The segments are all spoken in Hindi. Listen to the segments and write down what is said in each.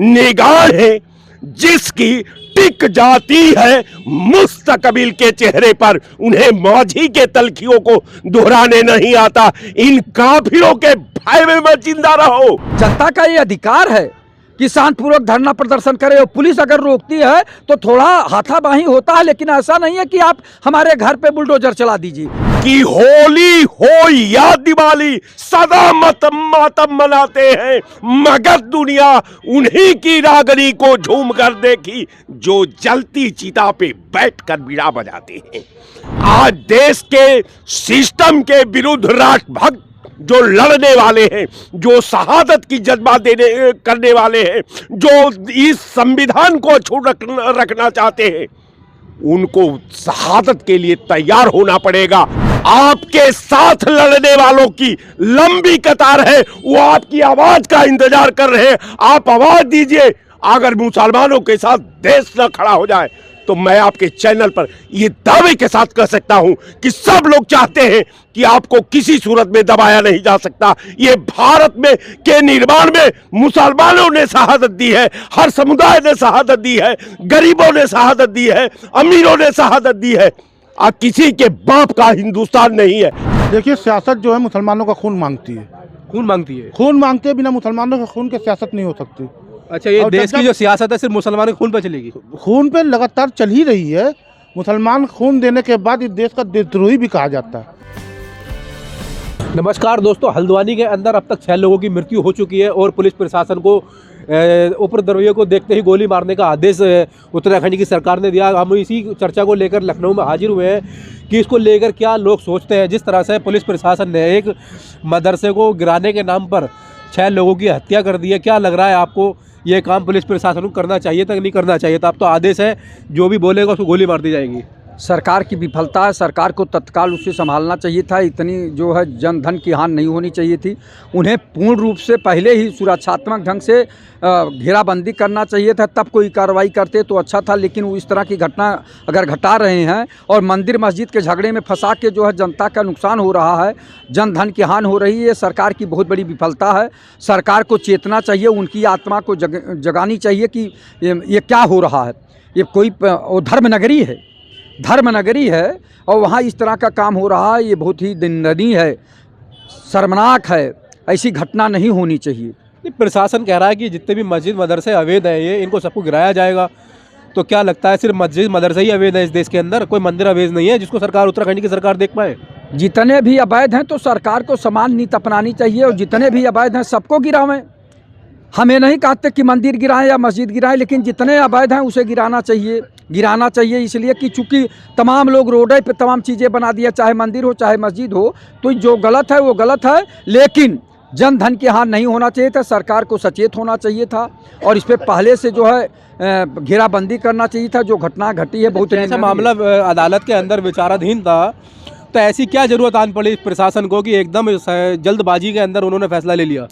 निगाहें जिसकी टिक जाती है मुस्तकबिल के चेहरे पर, उन्हें मांझी के तलखियों को दोहराने नहीं आता। इन काफिरों के भय में मत जिंदा रहो। जनता का ये अधिकार है कि शांतिपूर्वक धरना प्रदर्शन करे, और पुलिस अगर रोकती है तो थोड़ा हाथापाई होता है, लेकिन ऐसा नहीं है कि आप हमारे घर पे बुलडोजर चला दीजिए। कि होली हो या दिवाली सदा मातम मनाते हैं, मगर दुनिया उन्हीं की रागनी को झूम कर देखी जो जलती चिता पे बैठकर बीड़ा बजाते हैं। आज देश के सिस्टम के विरुद्ध राष्ट्रभक्त जो लड़ने वाले हैं, जो शहादत की जज्बा करने वाले हैं, जो इस संविधान को अछूत रखना चाहते हैं, उनको शहादत के लिए तैयार होना पड़ेगा। आपके साथ लड़ने वालों की लंबी कतार है, वो आपकी आवाज का इंतजार कर रहे हैं। आप आवाज दीजिए। अगर मुसलमानों के साथ देश न खड़ा हो जाए तो मैं आपके चैनल पर ये दावे के साथ कह सकता हूं कि सब लोग चाहते हैं कि आपको किसी सूरत में दबाया नहीं जा सकता। ये भारत में के निर्माण में मुसलमानों ने शहादत दी है, हर समुदाय ने शहादत दी है, गरीबों ने शहादत दी है, अमीरों ने शहादत दी है। अब किसी के बाप का हिंदुस्तान नहीं है। देखिए, सियासत जो है मुसलमानों का खून मांगती है। खून मांगती है? खून मांगते हैं, बिना मुसलमानों के खून के सियासत नहीं हो सकती। अच्छा, ये देश की जो सियासत है सिर्फ मुसलमानों के खून पे चलेगी? खून पे लगातार चल ही रही है। मुसलमान खून देने के बाद इस देश का देशद्रोही भी कहा जाता है। नमस्कार दोस्तों, हल्द्वानी के अंदर अब तक 6 लोगों की मृत्यु हो चुकी है और पुलिस प्रशासन को उपद्रवियों को देखते ही गोली मारने का आदेश उत्तराखंड की सरकार ने दिया। हम इसी चर्चा को लेकर लखनऊ में हाजिर हुए हैं कि इसको लेकर क्या लोग सोचते हैं। जिस तरह से पुलिस प्रशासन ने एक मदरसे को गिराने के नाम पर 6 लोगों की हत्या कर दी है, क्या लग रहा है आपको ये काम पुलिस प्रशासन को करना चाहिए था कि नहीं करना चाहिए था? अब तो आदेश है, जो भी बोलेगा उसको गोली मार दी जाएगी। सरकार की विफलता है, सरकार को तत्काल उसे संभालना चाहिए था। इतनी जो है जनधन की हानि नहीं होनी चाहिए थी। उन्हें पूर्ण रूप से पहले ही सुरक्षात्मक ढंग से घेराबंदी करना चाहिए था, तब कोई कार्रवाई करते तो अच्छा था। लेकिन वो इस तरह की घटना अगर घटा रहे हैं और मंदिर मस्जिद के झगड़े में फंसा के जो है जनता का नुकसान हो रहा है, जनधन की हानि हो रही है, ये सरकार की बहुत बड़ी विफलता है। सरकार को चेतना चाहिए, उनकी आत्मा को जगानी चाहिए कि ये क्या हो रहा है। ये कोई धर्मनगरी है, धर्मनगरी है और वहाँ इस तरह का काम हो रहा है। ये बहुत ही निंदनीय है, शर्मनाक है। ऐसी घटना नहीं होनी चाहिए। प्रशासन कह रहा है कि जितने भी मस्जिद मदरसे अवैध हैं ये इनको सबको गिराया जाएगा। तो क्या लगता है सिर्फ मस्जिद मदरसे ही अवैध है इस देश के अंदर? कोई मंदिर अवैध नहीं है जिसको सरकार, उत्तराखंड की सरकार देख पाए? जितने भी अवैध हैं तो सरकार को समान नीति अपनानी चाहिए और जितने भी अवैध हैं सबको गिरावें। हमें नहीं कहते कि मंदिर गिराएं या मस्जिद गिराएं, लेकिन जितने अवैध हैं उसे गिराना चाहिए। इसलिए कि चूंकि तमाम लोग रोड पे तमाम चीज़ें बना दिया, चाहे मंदिर हो चाहे मस्जिद हो, तो जो गलत है वो गलत है। लेकिन जनधन की हानि नहीं होना चाहिए था। सरकार को सचेत होना चाहिए था और इस पर पहले से जो है घेराबंदी करना चाहिए था। जो घटना घटी है बहुत ऐसा मामला अदालत के अंदर विचाराधीन था, तो ऐसी क्या जरूरत आन पड़ी प्रशासन को कि एकदम जल्दबाजी के अंदर उन्होंने फैसला ले लिया?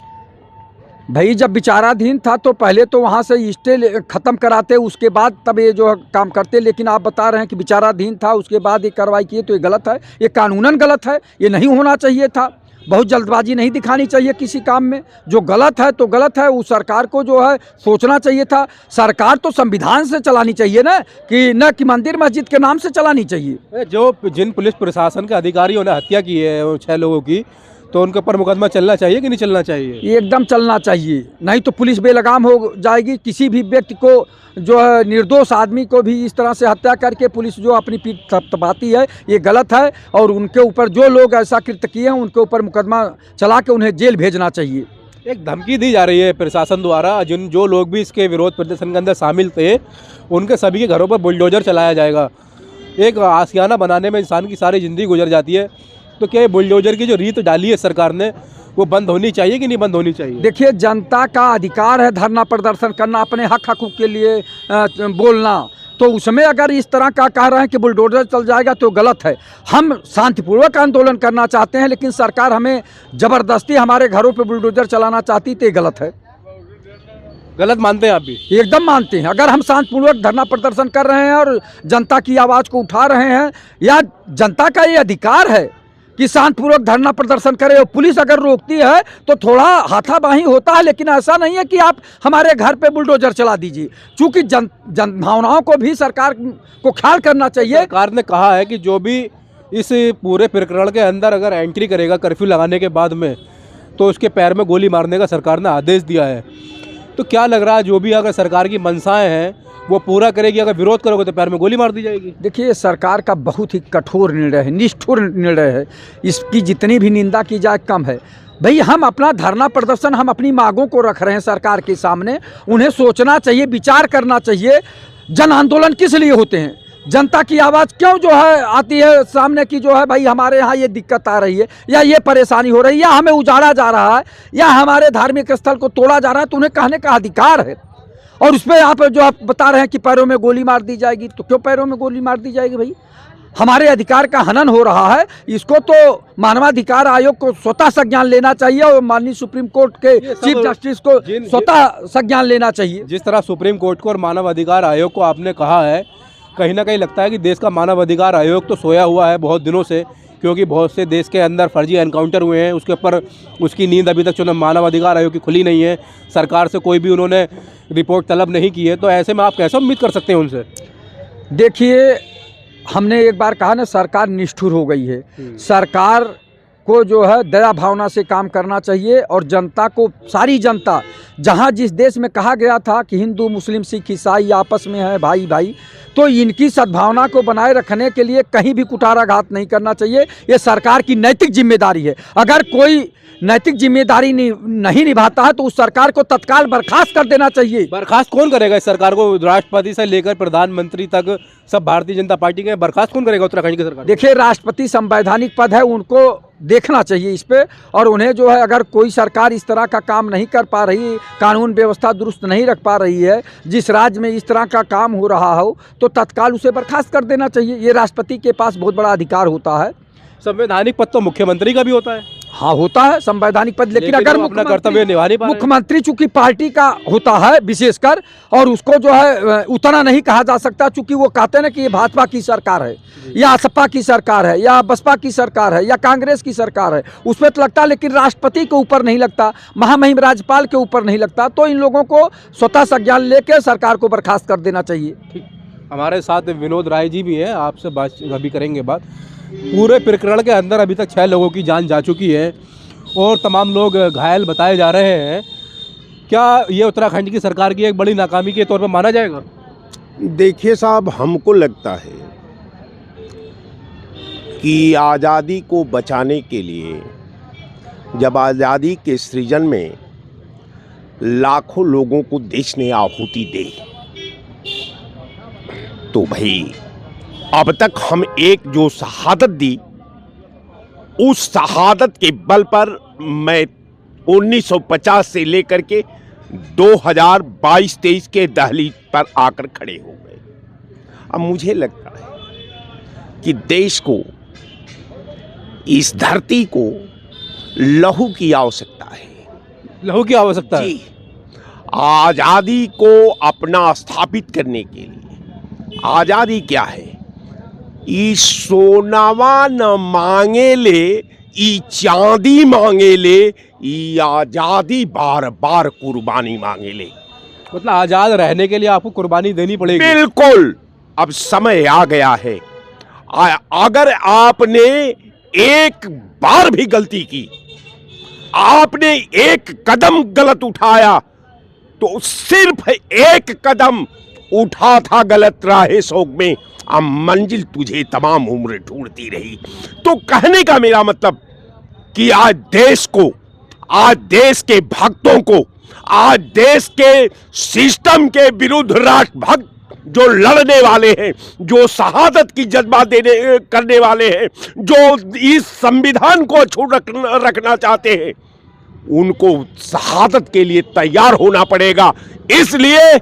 भाई, जब विचाराधीन था तो पहले तो वहाँ से स्टे ख़त्म कराते, उसके बाद तब ये जो काम करते। लेकिन आप बता रहे हैं कि विचाराधीन था उसके बाद ये कार्रवाई किए, तो ये गलत है, ये कानूनन गलत है, ये नहीं होना चाहिए था। बहुत जल्दबाजी नहीं दिखानी चाहिए किसी काम में। जो गलत है तो गलत है, उस सरकार को जो है सोचना चाहिए था। सरकार तो संविधान से चलानी चाहिए ना, कि मंदिर मस्जिद के नाम से चलानी चाहिए। जिन पुलिस प्रशासन के अधिकारियों ने हत्या की है 6 लोगों की, तो उनके ऊपर मुकदमा चलना चाहिए कि नहीं चलना चाहिए? ये एकदम चलना चाहिए, नहीं तो पुलिस बेलगाम हो जाएगी। किसी भी व्यक्ति को जो है निर्दोष आदमी को भी इस तरह से हत्या करके पुलिस जो अपनी पीठ थपथपाती है, ये गलत है। और उनके ऊपर जो लोग ऐसा कृत्य किए हैं उनके ऊपर मुकदमा चला के उन्हें जेल भेजना चाहिए। एक धमकी दी जा रही है प्रशासन द्वारा, जो लोग भी इसके विरोध प्रदर्शन के अंदर शामिल थे उनके सभी के घरों पर बुलडोजर चलाया जाएगा। एक आशियाना बनाने में इंसान की सारी ज़िंदगी गुजर जाती है, तो क्या ये बुलडोजर की जो रीत डाली है सरकार ने वो बंद होनी चाहिए कि नहीं बंद होनी चाहिए? देखिए, जनता का अधिकार है धरना प्रदर्शन करना, अपने हक हकूक़ के लिए बोलना। तो उसमें अगर इस तरह का कह रहे हैं कि बुलडोजर चल जाएगा तो गलत है। हम शांतिपूर्वक आंदोलन करना चाहते हैं, लेकिन सरकार हमें ज़बरदस्ती हमारे घरों पर बुलडोजर चलाना चाहती तो ये गलत है। गलत मानते हैं आप भी? एकदम मानते हैं। अगर हम शांतिपूर्वक धरना प्रदर्शन कर रहे हैं और जनता की आवाज़ को उठा रहे हैं, या जनता का ये अधिकार है किसान पूर्वक धरना प्रदर्शन करे और पुलिस अगर रोकती है तो थोड़ा हाथापाई होता है, लेकिन ऐसा नहीं है कि आप हमारे घर पे बुलडोजर चला दीजिए। चूंकि जन भावनाओं को भी सरकार को ख्याल करना चाहिए। सरकार ने कहा है कि जो भी इस पूरे प्रकरण के अंदर अगर एंट्री करेगा कर्फ्यू लगाने के बाद में, तो उसके पैर में गोली मारने का सरकार ने आदेश दिया है। तो क्या लग रहा है, जो भी अगर सरकार की मंशाएं हैं वो पूरा करेगी, अगर विरोध करोगे तो पैर में गोली मार दी जाएगी? देखिए, सरकार का बहुत ही कठोर निर्णय है, निष्ठुर निर्णय है। इसकी जितनी भी निंदा की जाए कम है। भाई, हम अपना धरना प्रदर्शन, हम अपनी मांगों को रख रहे हैं सरकार के सामने। उन्हें सोचना चाहिए, विचार करना चाहिए। जन आंदोलन किस लिए होते हैं? जनता की आवाज़ क्यों जो है आती है सामने की, जो है भाई हमारे यहाँ ये दिक्कत आ रही है, या ये परेशानी हो रही है, या हमें उजाड़ा जा रहा है, या हमारे धार्मिक स्थल को तोड़ा जा रहा है, तो उन्हें कहने का अधिकार है। और उस पर आप जो आप बता रहे हैं कि पैरों में गोली मार दी जाएगी, तो क्यों पैरों में गोली मार दी जाएगी? भाई, हमारे अधिकार का हनन हो रहा है। इसको तो मानवाधिकार आयोग को स्वतः संज्ञान लेना चाहिए और माननीय सुप्रीम कोर्ट के चीफ जस्टिस को स्वतः संज्ञान लेना चाहिए। जिस तरह सुप्रीम कोर्ट को और मानव अधिकार आयोग को आपने कहा है, कहीं ना कहीं लगता है कि देश का मानव अधिकार आयोग तो सोया हुआ है बहुत दिनों से, क्योंकि बहुत से देश के अंदर फर्जी एनकाउंटर हुए हैं, उसके ऊपर उसकी नींद अभी तक जो मानव अधिकार आयोग की खुली नहीं है। सरकार से कोई भी उन्होंने रिपोर्ट तलब नहीं की है। तो ऐसे में आप कैसे उम्मीद कर सकते हैं उनसे? देखिए, हमने एक बार कहा ना, सरकार निष्ठुर हो गई है। सरकार को जो है दया भावना से काम करना चाहिए और जनता को, सारी जनता, जहां जिस देश में कहा गया था कि हिंदू मुस्लिम सिख ईसाई आपस में है भाई भाई, तो इनकी सद्भावना को बनाए रखने के लिए कहीं भी कुठाराघात नहीं करना चाहिए। ये सरकार की नैतिक जिम्मेदारी है। अगर कोई नैतिक जिम्मेदारी नहीं निभाता है तो उस सरकार को तत्काल बर्खास्त कर देना चाहिए। बर्खास्त कौन करेगा इस सरकार को? राष्ट्रपति से लेकर प्रधानमंत्री तक सब भारतीय जनता पार्टी के। बर्खास्त कौन करेगा उत्तराखंड की सरकार? देखिए, राष्ट्रपति संवैधानिक पद है, उनको देखना चाहिए इस पे। और उन्हें जो है, अगर कोई सरकार इस तरह का काम नहीं कर पा रही, कानून व्यवस्था दुरुस्त नहीं रख पा रही है, जिस राज्य में इस तरह का काम हो रहा हो, तो तत्काल उसे बर्खास्त कर देना चाहिए। ये राष्ट्रपति के पास बहुत बड़ा अधिकार होता है। संवैधानिक पद तो मुख्यमंत्री का भी होता है। हाँ, होता है संवैधानिक पद, लेकिन अगर अपना कर्तव्य निभा नहीं पा रहे। मुख्यमंत्री चूंकि पार्टी का होता है विशेषकर, और उसको जो है उतना नहीं कहा जा सकता, चूंकि वो कहते हैं ना कि ये भाजपा की सरकार है, या सपा की सरकार है, या बसपा की सरकार है, या कांग्रेस की सरकार है, उस पर तो लगता है, लेकिन राष्ट्रपति के ऊपर नहीं लगता, महामहिम राज्यपाल के ऊपर नहीं लगता। तो इन लोगों को स्वतः संज्ञान लेकर सरकार को बर्खास्त कर देना चाहिए। हमारे साथ विनोद राय जी भी हैं, आपसे बात अभी करेंगे बात। पूरे प्रकरण के अंदर अभी तक 6 लोगों की जान जा चुकी है और तमाम लोग घायल बताए जा रहे हैं। क्या ये उत्तराखंड की सरकार की एक बड़ी नाकामी के तौर पर माना जाएगा? देखिए साहब, हमको लगता है कि आज़ादी को बचाने के लिए, जब आज़ादी के सृजन में लाखों लोगों को देश ने आहुति दी, तो भाई अब तक हम एक जो शहादत दी, उस शहादत के बल पर मैं 1950 से लेकर के 2022-23 के दहलीज पर आकर खड़े हो गए। अब मुझे लगता है कि देश को, इस धरती को लहू की आवश्यकता है। लहू की आवश्यकता है जी। आज़ादी को अपना स्थापित करने के लिए, आज़ादी क्या है? ई सोनावा न मांगे ले, ई चांदी मांगे ले, ई आज़ादी बार बार कुर्बानी मांगे ले। मतलब आज़ाद रहने के लिए आपको कुर्बानी देनी पड़ेगी। बिल्कुल, अब समय आ गया है। अगर आपने एक बार भी गलती की, आपने एक कदम गलत उठाया, तो सिर्फ एक कदम उठा था गलत राहे शौक में, अब मंजिल तुझे तमाम उम्र ढूंढती रही। तो कहने का मेरा मतलब कि आज देश को, आज देश के भक्तों को, आज देश के सिस्टम के विरुद्ध राष्ट्रभक्त जो लड़ने वाले हैं, जो शहादत की जज्बा करने वाले हैं, जो इस संविधान को अछूत रखना चाहते हैं, उनको शहादत के लिए तैयार होना पड़ेगा। इसलिए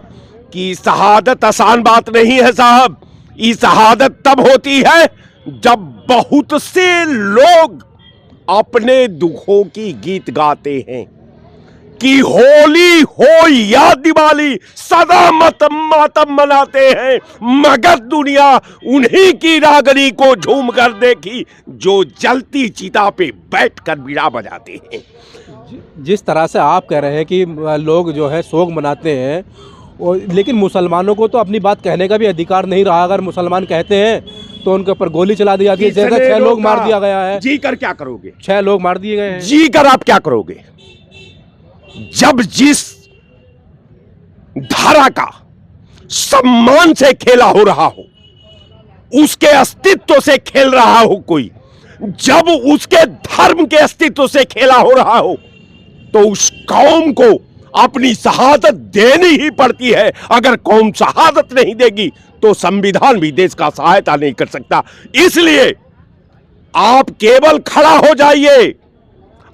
कि शहादत आसान बात नहीं है साहब। ये शहादत तब होती है जब बहुत से लोग अपने दुखों की गीत गाते हैं। कि होली हो या दिवाली सदा मातम मनाते हैं, मगर दुनिया उन्हीं की रागनी को झूम कर देखी जो जलती चिता पे बैठकर बीड़ा बजाते हैं। जिस तरह से आप कह रहे हैं कि लोग जो है शोक मनाते हैं, और लेकिन मुसलमानों को तो अपनी बात कहने का भी अधिकार नहीं रहा। अगर मुसलमान कहते हैं तो उनके ऊपर गोली चला दी जाती है। जैसे 6 लोग मार दिया गया है। जी कर क्या करोगे? 6 लोग मार दिए गए हैं। जी कर आप क्या करोगे? जब जिस धारा का सम्मान से खेला हो रहा हो, उसके अस्तित्व से खेल रहा हो कोई, जब उसके धर्म के अस्तित्व से खेला हो रहा हो, तो उस कौम को अपनी शहादत देनी ही पड़ती है। अगर कौम शहादत नहीं देगी तो संविधान भी देश का सहायता नहीं कर सकता। इसलिए आप केवल खड़ा हो जाइए।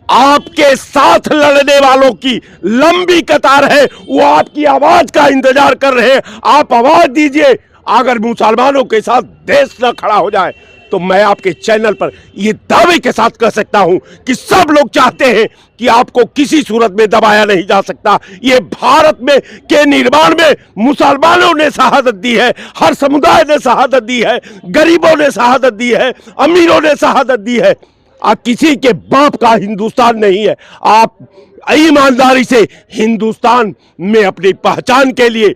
आपके साथ लड़ने वालों की लंबी कतार है, वो आपकी आवाज का इंतजार कर रहे हैं। आप आवाज दीजिए। अगर मुसलमानों के साथ देश न खड़ा हो जाए तो मैं आपके चैनल पर ये दावे के साथ कह सकता हूं कि सब लोग चाहते हैं कि आपको किसी सूरत में दबाया नहीं जा सकता। ये भारत में के निर्माण में मुसलमानों ने शहादत दी है, हर समुदाय ने शहादत दी है, गरीबों ने शहादत दी है, अमीरों ने शहादत दी है। आप किसी के बाप का हिंदुस्तान नहीं है। आप ईमानदारी से हिंदुस्तान में अपनी पहचान के लिए,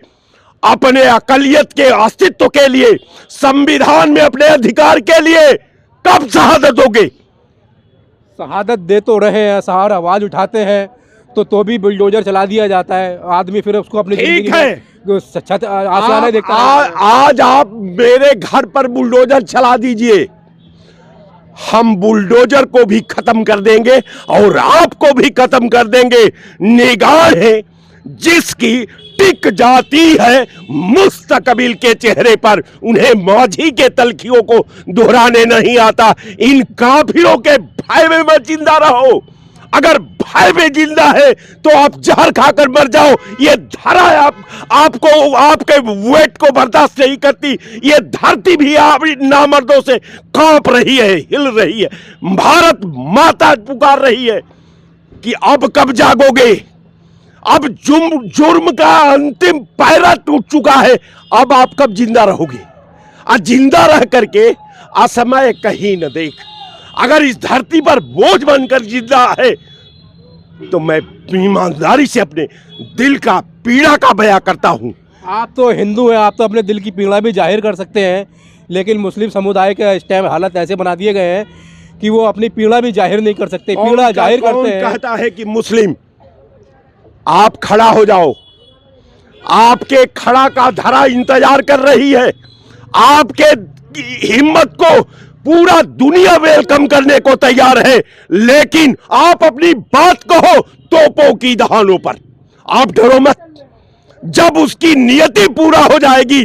अपने अकलियत के अस्तित्व के लिए, संविधान में अपने अधिकार के लिए कब शहादत दोगे? शहादत दे तो रहे हैं, सहार आवाज उठाते हैं तो भी बुलडोजर चला दिया जाता है। आदमी फिर उसको अपनी ठीक है, आसियाना देखता है। आज आप मेरे घर पर बुलडोजर चला दीजिए, हम बुलडोजर को भी खत्म कर देंगे और आपको भी खत्म कर देंगे। निगाहें जिसकी टिक जाती है मुस्तकबिल के चेहरे पर, उन्हें मांझी के तलखियों को दोहराने नहीं आता। इन काफिरों के भय में मत जिंदा रहो। अगर भय में जिंदा है तो आप जहर खाकर मर जाओ। ये धरा आपको आपके वेट को बर्दाश्त नहीं करती। ये धरती भी आप नामर्दों से कांप रही है, हिल रही है। भारत माता पुकार रही है कि अब कब जागोगे? अब जुर्म का अंतिम पैरा टूट चुका है, अब आप कब जिंदा रहोगे? आज जिंदा रह करके असमय कहीं न देख। अगर इस धरती पर बोझ बनकर जिंदा है तो मैं ईमानदारी से अपने दिल का पीड़ा का बयां करता हूं। आप तो हिंदू हैं, आप तो अपने दिल की पीड़ा भी जाहिर कर सकते हैं, लेकिन मुस्लिम समुदाय के इस टाइम हालत ऐसे बना दिए गए हैं कि वो अपनी पीड़ा भी जाहिर नहीं कर सकते। पीड़ा जाहिर करते हैं। कहता है कि मुस्लिम आप खड़ा हो जाओ, आपके खड़ा का धरा इंतजार कर रही है। आपके हिम्मत को पूरा दुनिया वेलकम करने को तैयार है, लेकिन आप अपनी बात कहो तोपों की दहानों पर। आप डरो मत, जब उसकी नियति पूरा हो जाएगी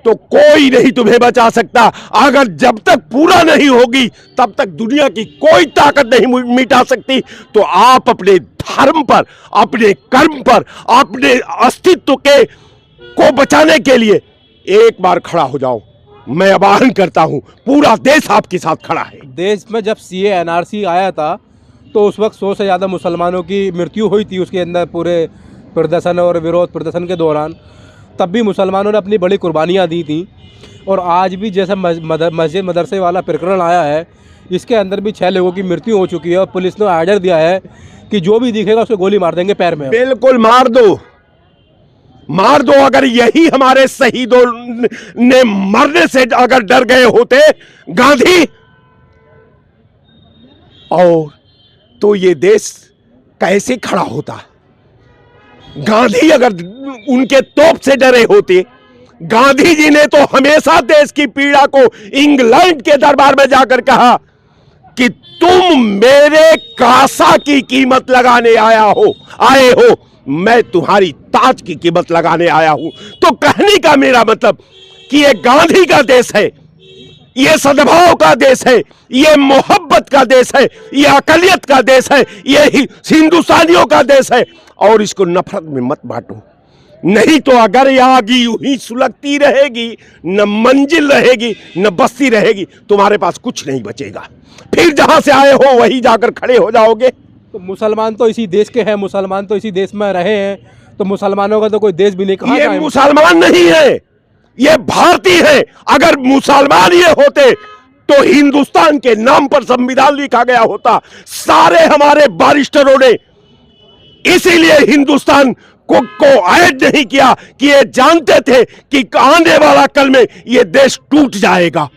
तो कोई नहीं तुम्हें बचा सकता। अगर जब तक पूरा नहीं होगी तब तक दुनिया की कोई ताकत नहीं मिटा सकती। तो आप अपने धर्म पर, अपने कर्म पर, अपने अस्तित्व को बचाने के लिए एक बार खड़ा हो जाओ। मैं आह्वान करता हूं, पूरा देश आपके साथ खड़ा है। देश में जब CA NRC आया था तो उस वक्त 100 से ज़्यादा मुसलमानों की मृत्यु हुई थी उसके अंदर, पूरे प्रदर्शन और विरोध प्रदर्शन के दौरान। तब भी मुसलमानों ने अपनी बड़ी कुर्बानियाँ दी थी। और आज भी जैसे मस्जिद मदरसे वाला प्रकरण आया है, इसके अंदर भी 6 लोगों की मृत्यु हो चुकी है और पुलिस ने ऑर्डर दिया है कि जो भी दिखेगा उसको गोली मार देंगे पैर में। बिल्कुल मार दो, मार दो। अगर यही हमारे शहीदों ने मरने से अगर डर गए होते गांधी, और तो ये देश कैसे खड़ा होता? गांधी अगर उनके तोप से डरे होते, गांधी जी ने तो हमेशा देश की पीड़ा को इंग्लैंड के दरबार में जाकर कहा कि तुम मेरे कासा की कीमत लगाने आए हो, मैं तुम्हारी ताज की कीमत लगाने आया हूं। तो कहने का मेरा मतलब कि ये गांधी का देश है, ये सद्भाव का देश है, ये मोहब्बत का देश है, ये अकलियत का देश है, ये हिंदुस्तानियों का देश है। और इसको नफरत में मत बांटो, नहीं तो अगर ये आग यूं ही सुलगती रहेगी, न मंजिल रहेगी न बस्ती रहेगी, तुम्हारे पास कुछ नहीं बचेगा। फिर जहां से आए हो वहीं जाकर खड़े हो जाओगे। तो मुसलमान तो इसी देश के हैं, मुसलमान तो इसी देश में रहे हैं, तो मुसलमानों का तो कोई देश भी नहीं। कहा ये मुसलमान नहीं है, ये भारतीय है। अगर मुसलमान ये होते तो हिंदुस्तान के नाम पर संविधान लिखा गया होता। सारे हमारे बैरिस्टरों ने इसीलिए हिंदुस्तान को ऐड नहीं किया कि ये जानते थे कि आने वाला कल में ये देश टूट जाएगा।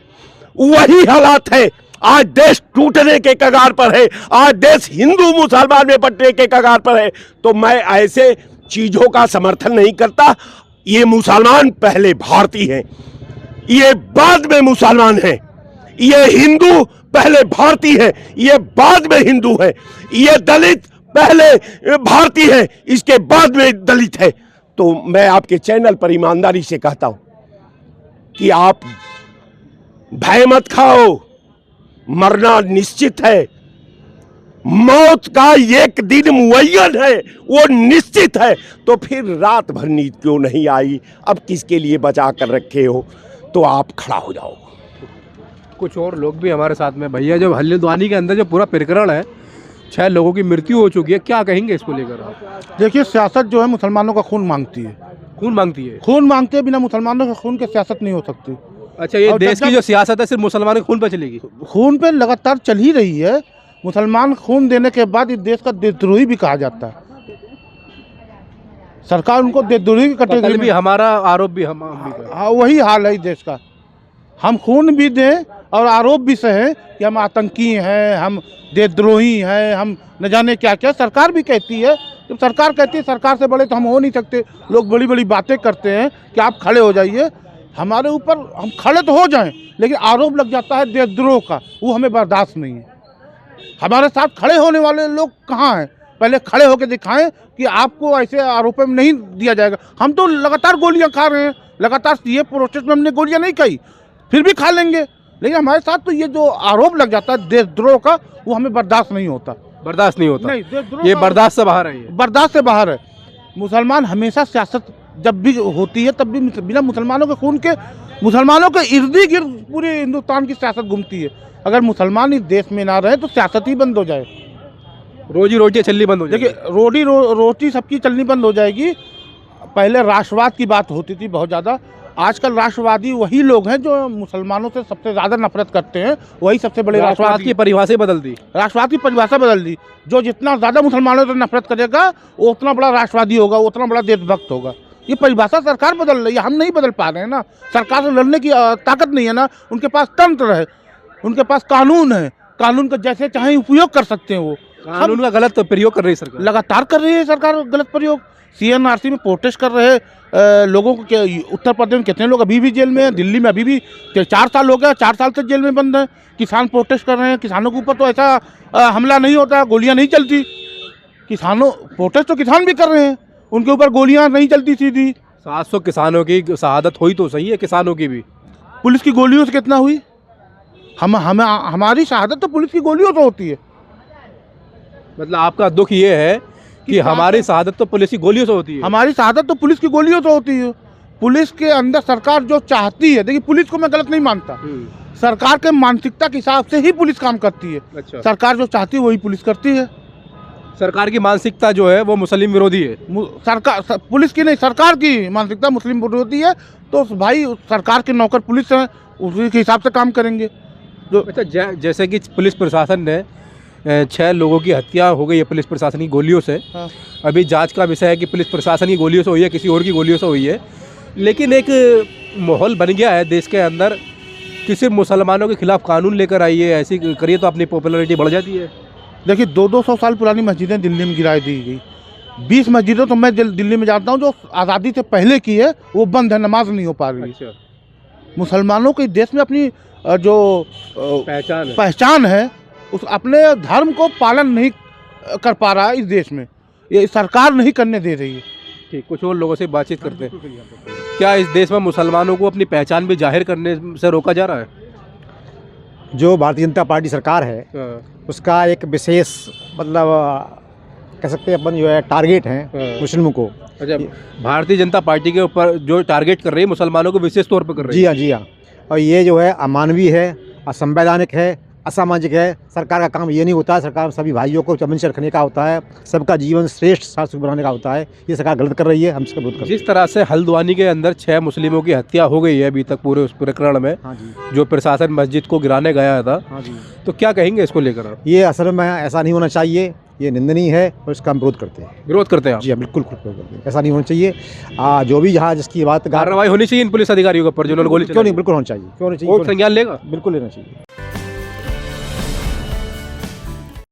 वही हालात है, आज देश टूटने के कगार पर है, आज देश हिंदू मुसलमान में बंटने के कगार पर है। तो मैं ऐसे चीजों का समर्थन नहीं करता। ये मुसलमान पहले भारतीय हैं, ये बाद में मुसलमान हैं। ये हिंदू पहले भारतीय है, ये बाद में हिंदू है। ये दलित पहले भारतीय है, इसके बाद में दलित है। तो मैं आपके चैनल पर ईमानदारी से कहता हूं कि आप भय मत खाओ, मरना निश्चित है। मौत का एक दिन मुअय्यन है, वो निश्चित है। तो फिर रात भर नींद क्यों नहीं आई? अब किसके लिए बचा कर रखे हो? तो आप खड़ा हो जाओ। कुछ और लोग भी हमारे साथ में। भैया, जो हल्द्वानी के अंदर जो पूरा प्रकरण है, 6 लोगों की मृत्यु हो चुकी है, क्या कहेंगे इसको लेकर आप? देखिए, सियासत जो है मुसलमानों का खून मांगती है। खून मांगती है? खून मांगते हैं, बिना मुसलमानों के खून के सियासत नहीं हो सकती। अच्छा, ये देश की जो सियासत है सिर्फ मुसलमानों के खून पर चलेगी? खून पे लगातार चल ही रही है। मुसलमान खून देने के बाद इस देश का देशद्रोही भी कहा जाता है। सरकार उनको देशद्रोही की कैटेगरी में, हमारा आरोप भी हम भी हाँ, वही हाल है इस देश का। हम खून भी दें और आरोप भी सहें कि हम आतंकी हैं, हम देशद्रोही हैं, हम न जाने क्या क्या। सरकार भी कहती है, जब सरकार कहती है, सरकार से बड़े तो हम हो नहीं सकते। लोग बड़ी बड़ी बातें करते हैं कि आप खड़े हो जाइए हमारे ऊपर, हम खड़े तो हो जाएं, लेकिन आरोप लग जाता है देशद्रोह का, वो हमें बर्दाश्त नहीं है। हमारे साथ खड़े होने वाले लोग कहाँ हैं? पहले खड़े होकर दिखाएं कि आपको ऐसे आरोपों में नहीं दिया जाएगा। हम तो लगातार गोलियां खा रहे हैं, लगातार ये प्रोटेस्ट में हमने गोलियां नहीं खाई, फिर भी खा लेंगे। लेकिन हमारे साथ तो ये जो आरोप लग जाता है देशद्रोह का, वो हमें बर्दाश्त नहीं होता। बर्दाश्त नहीं होता? नहीं, देशद्रोह ये बर्दाश्त से बाहर है, ये बर्दाश्त से बाहर है। मुसलमान हमेशा सियासत जब भी होती है तब भी बिना मुसलमानों के खून के, मुसलमानों के इर्द गिर्द पूरे हिंदुस्तान की सियासत घूमती है। अगर मुसलमान इस देश में ना रहे तो सियासत ही बंद हो जाए, रोजी रोटी चलनी बंद हो जाएगी। देखिए, रोटी सबकी चलनी बंद हो जाएगी। पहले राष्ट्रवाद की बात होती थी बहुत ज़्यादा, आजकल राष्ट्रवादी वही लोग हैं जो मुसलमानों से सबसे ज़्यादा नफरत करते हैं। वही सबसे बड़े राष्ट्रवाद की परिभाषा बदल दी, राष्ट्रवाद की परिभाषा बदल दी। जो जितना ज़्यादा मुसलमानों से नफरत करेगा वो उतना बड़ा राष्ट्रवादी होगा, वो उतना बड़ा देशभक्त होगा। ये परिभाषा सरकार बदल रही है, हम नहीं बदल पा रहे हैं ना। सरकार से लड़ने की ताकत नहीं है ना, उनके पास तंत्र है, उनके पास कानून है, कानून का जैसे चाहे उपयोग कर सकते हैं। वो कानून का गलत प्रयोग कर रही है सरकार, लगातार कर रही है सरकार गलत प्रयोग। CNRC में प्रोटेस्ट कर रहे लोगों को, उत्तर प्रदेश में कितने लोग अभी भी जेल में हैं, दिल्ली में अभी भी 4 साल हो गया, 4 साल से जेल में बंद हैं। किसान प्रोटेस्ट कर रहे हैं, किसानों के ऊपर तो ऐसा हमला नहीं होता, गोलियां नहीं चलती। किसानों प्रोटेस्ट तो किसान भी कर रहे हैं, उनके ऊपर गोलियां नहीं चलती सीधी। 700 किसानों की शहादत हुई तो सही है, किसानों की भी। पुलिस की गोलियों से कितना हुई? हमारी शहादत तो पुलिस की गोलियों से होती है। मतलब आपका दुख ये है कि हमारी शहादत तो पुलिस की गोलियों से होती है? हमारी शहादत तो पुलिस की गोलियों से होती है। पुलिस के अंदर सरकार जो चाहती है, देखिए पुलिस को मैं गलत नहीं मानता, सरकार के मानसिकता के हिसाब से ही पुलिस काम करती है। अच्छा। सरकार जो चाहती है वही पुलिस करती है। सरकार की मानसिकता जो है वो मुस्लिम विरोधी है। सरकार, पुलिस की नहीं, सरकार की मानसिकता मुस्लिम विरोधी है। तो भाई सरकार के नौकर पुलिस है, उसी के हिसाब से काम करेंगे। जो अच्छा, जैसे कि पुलिस प्रशासन ने 6 लोगों की हत्या हो गई है पुलिस प्रशासन की गोलियों से। हाँ। अभी जांच का विषय है कि पुलिस प्रशासन की गोलियों से हुई है, किसी और की गोलियों से हुई है। लेकिन एक माहौल बन गया है देश के अंदर कि सिर्फ मुसलमानों के खिलाफ कानून लेकर आइए, ऐसी करिए तो अपनी पॉपुलैरिटी बढ़ जाती है। देखिए, 200 साल पुरानी मस्जिदें दिल्ली में गिरा दी गई। 20 मस्जिदें तो मैं दिल्ली में जानता हूँ जो आज़ादी से पहले की है, वो बंद है, नमाज नहीं हो पा रही। अच्छा। मुसलमानों के देश में अपनी जो पहचान है, उस अपने धर्म को पालन नहीं कर पा रहा है इस देश में, ये सरकार नहीं करने दे रही है। ठीक, कुछ और लोगों से बातचीत करते हैं। क्या इस देश में मुसलमानों को अपनी पहचान भी जाहिर करने से रोका जा रहा है? जो भारतीय जनता पार्टी सरकार है उसका एक विशेष मतलब कह सकते हैं अपन जो है टारगेट है मुस्लिमों को। अच्छा, भारतीय जनता पार्टी के ऊपर जो टारगेट कर रही है मुसलमानों को विशेष तौर पर कर रही है? जी हाँ, जी हाँ। और ये जो है अमानवीय है, असंवैधानिक है, असामाजिक है। सरकार का काम ये नहीं होता है, सरकार सभी भाइयों को चमन से रखने का होता है, सबका जीवन श्रेष्ठ साथ बनाने का होता है। ये सरकार गलत कर रही है, हम इसका विरोध करते हैं। जिस तरह से हल्द्वानी के अंदर 6 मुस्लिमों की हत्या हो गई है अभी तक पूरे उस प्रकरण में, हाँ जी, जो प्रशासन मस्जिद को गिराने गया था, हाँ जी। तो क्या कहेंगे इसको लेकर आप? ये असल में ऐसा नहीं होना चाहिए, ये निंदनीय है और इसका हम विरोध करते हैं। विरोध करते हैं आप? जी हाँ, बिल्कुल विरोध करते हैं। ऐसा नहीं होना चाहिए। जो भी यहाँ जिसकी बात कार्रवाई होनी चाहिए इन पुलिस अधिकारियों के ऊपर जिन्होंने गोली क्यों चलाई? नहीं, बिल्कुल होना चाहिए। क्यों नहीं वो चाहिए? संज्ञान लेगा? बिल्कुल लेना चाहिए।